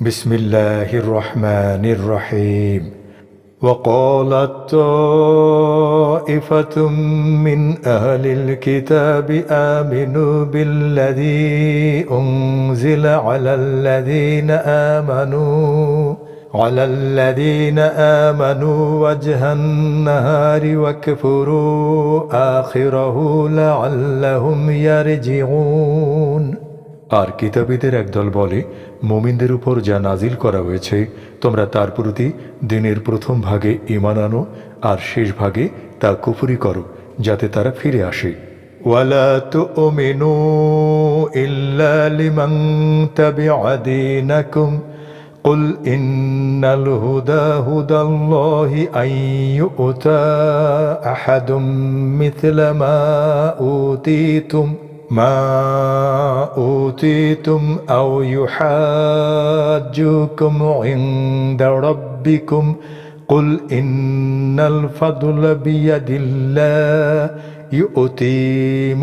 বিসমিল্লাহির রহমানির রহিম। وقالت طائفة من أهل الكتاب آمنوا بالذي أنزل على الذين آمنوا وجه النهار واكفروا آخره لعلهم يرجعون। আর কিতাবীদের একদল বলে, মুমিনদের উপর যা নাজিল করা হয়েছে তোমরা তার প্রতি দিনের প্রথম ভাগে ঈমান আনো আর শেষ ভাগে তা কুফরি করো, যাতে তারা ফিরে আসে। ওয়ালা তুমিনু ইল্লা লিমান তাবিআ দীনাকুম কুল ইন্নাল হুদা হুদাল্লাহি আন ইউতা আহাদুম মিথলা মা أوتيتم أو يحاجوكم عند ربكم قل إن الفضل بيد الله يؤتي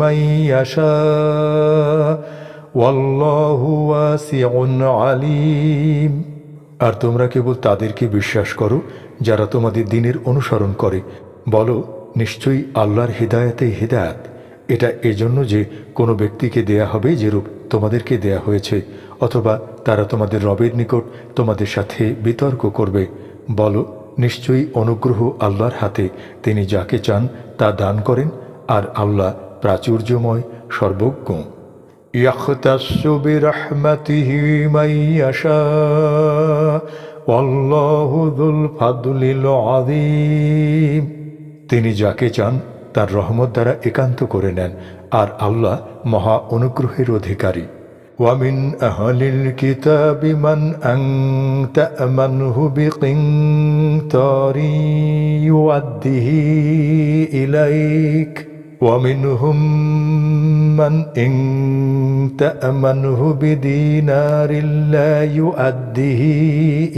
من يشاء والله واسع عليم। আর তোমরা কেবল তাদেরকে বিশ্বাস করো যারা তোমাদের দ্বীনের অনুসরণ করে। বলো, নিশ্চয়ই আল্লাহর হিদায়াতেই হিদায়াত। এটা এজন্য যে কোনো ব্যক্তিকে দেয়া হবে যেরূপ তোমাদেরকে দেয়া হয়েছে, অথবা তারা তোমাদের রবের নিকট তোমাদের সাথে বিতর্ক করবে। বলো, নিশ্চয়ই অনুগ্রহ আল্লাহর হাতে, তিনি যাকে চান তা দান করেন, আর আল্লাহ প্রাচুর্যময়, সর্বজ্ঞ। ইয়াখতাসসু বিরাহমাতিহি মান ইয়াশা ওয়াল্লাহু যুল ফাদলিল আযীম। তিনি যাকে চান তার রহমত দ্বারা একান্ত করে নেন, আর আল্লাহ মহা অনুগ্রহের অধিকারী। ওয়ামিন আহলিল কিতাবি মান তা'মানহু বিকিনতারি ইউআদ্দিহি ইলাইক ওয়া মিনহুম মান তা'মানহু বিদিনারিন লা ইউআদ্দিহি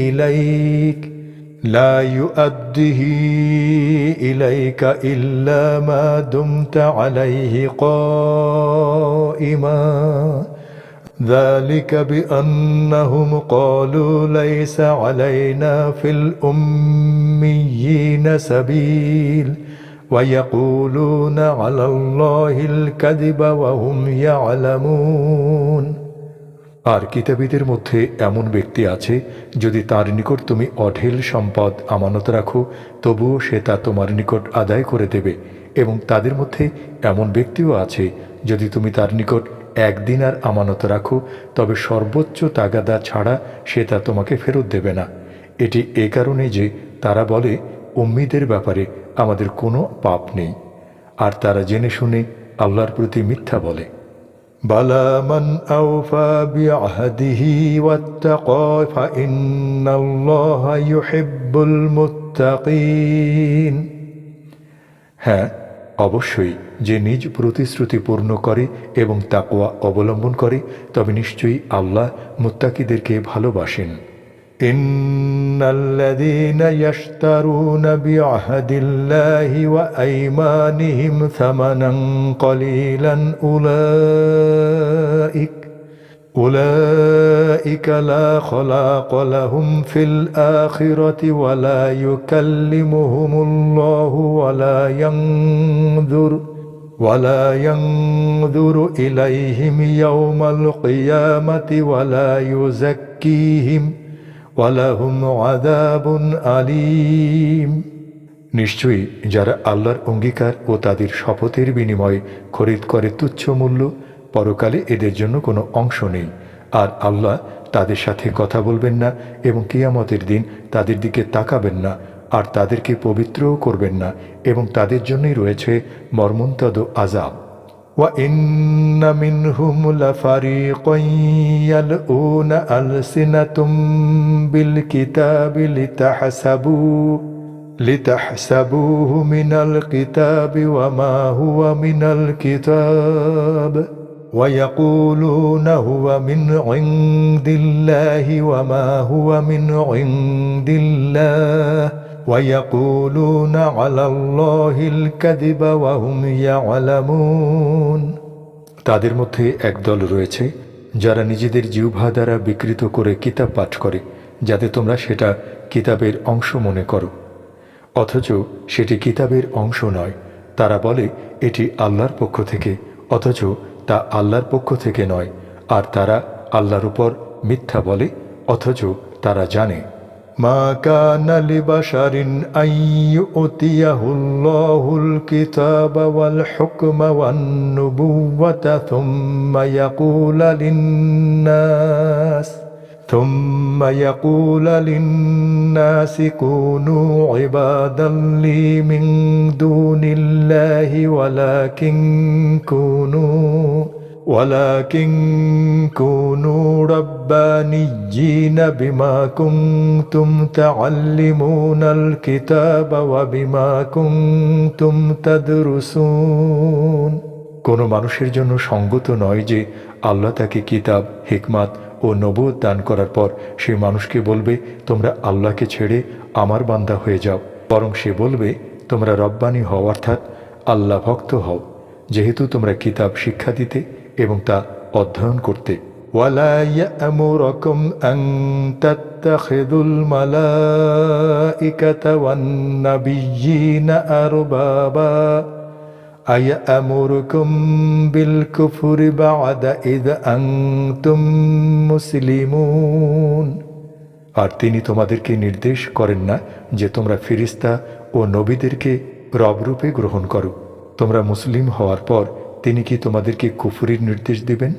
ইলাইক إلا ما دمت عليه قائما ذلك بأنهم قالوا ليس علينا في الأميين سبيل ويقولون على الله الكذب وهم يعلمون। আর কিতাবীদের মধ্যে এমন ব্যক্তি আছে, যদি তার নিকট তুমি অঢেল সম্পদ আমানত রাখো তবুও সে তা তোমার নিকট আদায় করে দেবে, এবং তাদের মধ্যে এমন ব্যক্তিও আছে, যদি তুমি তার নিকট একদিন আর আমানত রাখো তবে সর্বোচ্চ তাগাদা ছাড়া সে তা তোমাকে ফেরত দেবে না। এটি এ কারণে যে তারা বলে, উম্মীদের ব্যাপারে আমাদের কোনো পাপ নেই, আর তারা জেনে শুনে আল্লাহর প্রতি মিথ্যা বলে। বালা মান আওফা বিআহদিহি ওয়াত্তাকা ফাইন্নাল্লাহা ইউহিব্বুল মুত্তাকিন। হ্যাঁ, অবশ্যই যে নিজ প্রতিশ্রুতি পূর্ণ করে এবং তাকওয়া অবলম্বন করে তবে নিশ্চয়ই আল্লাহ মুত্তাকিদেরকে ভালোবাসেন। ইন্নাল্লাযীনা ইয়াশতারুনা বিআহদিল্লাহি ওয়া আইমানিহিম সামানান কলিলান উলাইকা লা খলাকা লাহুম ফিল আখিরাতি ওয়া লা ইউকাল্লিমুহুমুল্লাহু ওয়া লা ইয়ানযুরু ইলাইহিম ইয়াওমাল কিয়ামাতি ওয়া লা ইউযাক্কিহিম ওয়ালাহুম আযাবুন আলীম। নিশ্চয়ই যারা আল্লাহর অঙ্গীকার ও তাদের শপথের বিনিময়ে খরিদ করে তুচ্ছ মূল্য, পরকালে এদের জন্য কোনো অংশ নেই, আর আল্লাহ তাদের সাথে কথা বলবেন না এবং কিয়ামতের দিন তাদের দিকে তাকাবেন না, আর তাদেরকে পবিত্রও করবেন না, এবং তাদের জন্যই রয়েছে মর্মন্তুদ আযাব। وَإِنَّ مِنْهُمْ لَفَرِيقًا يَلْؤُونَ أَلْسِنَتَهُمْ بِالْكِتَابِ لِتَحْسَبُوهُ مِنَ الْكِتَابِ وَمَا هُوَ مِنَ الْكِتَابِ وَيَقُولُونَ هُوَ مِنْ عِنْدِ اللَّهِ وَمَا هُوَ مِنْ عِنْدِ اللَّهِ وَيَقُولُونَ عَلَى اللَّهِ الْكَذِبَ وَهُمْ يَعْلَمُونَ। তাদের মধ্যে একদল রয়েছে যারা নিজেদের জিহ্বা দ্বারা বিকৃত করে কিতাব পাঠ করে, যাতে তোমরা সেটা কিতাবের অংশ মনে করো, অথচ সেটি কিতাবের অংশ নয়। তারা বলে এটি আল্লাহর পক্ষ থেকে, অথচ তা আল্লাহর পক্ষ থেকে নয়। আর তারা আল্লাহর উপর মিথ্যা বলে, অথচ তারা জানে। মা কানা লিবাশারিন আন ইউতিয়াহুল্লাহুল কিতাবা ওয়াল হুকমা ওয়ান নুবুওয়াতা ثم يقول للناس كونوا عبادا لي من دون الله ولكن كونوا ربانيين بما كنتم تعلمون الكتاب وبما كنتم تدرسون। কোনো মানুষের জন্য সঙ্গত নয় যে আল্লাহ তাকে কিতাব, হিকমাত ও নবুয়ত দান করার পর সে মানুষকে বলবে তোমরা আল্লাহকে ছেড়ে আমার বান্দা হয়ে যাও, বরং সে বলবে তোমরা রব্বানি হও, অর্থাৎ আল্লাহ ভক্ত হও, যেহেতু তোমরা কিতাব শিক্ষা দিতে এবং তা অধ্যয়ন করতে। ওয়ালা ইয়ামুরুকুম আন তাত্তাখিযুল মালাইকাতা ওয়ান নাবিয়্যিনা আরবাবা আয়ামুরুকুম বিল কুফরি বা'দা ইয আনতুম মুসলিমুন। আর তিনি তোমাদেরকে নির্দেশ করেন না যে তোমরা ফেরেশতা ও নবীদেরকে রবরূপে গ্রহণ করো। তোমরা মুসলিম হওয়ার পর তিনি কি তোমাদেরকে কুফরির নির্দেশ দিবেন?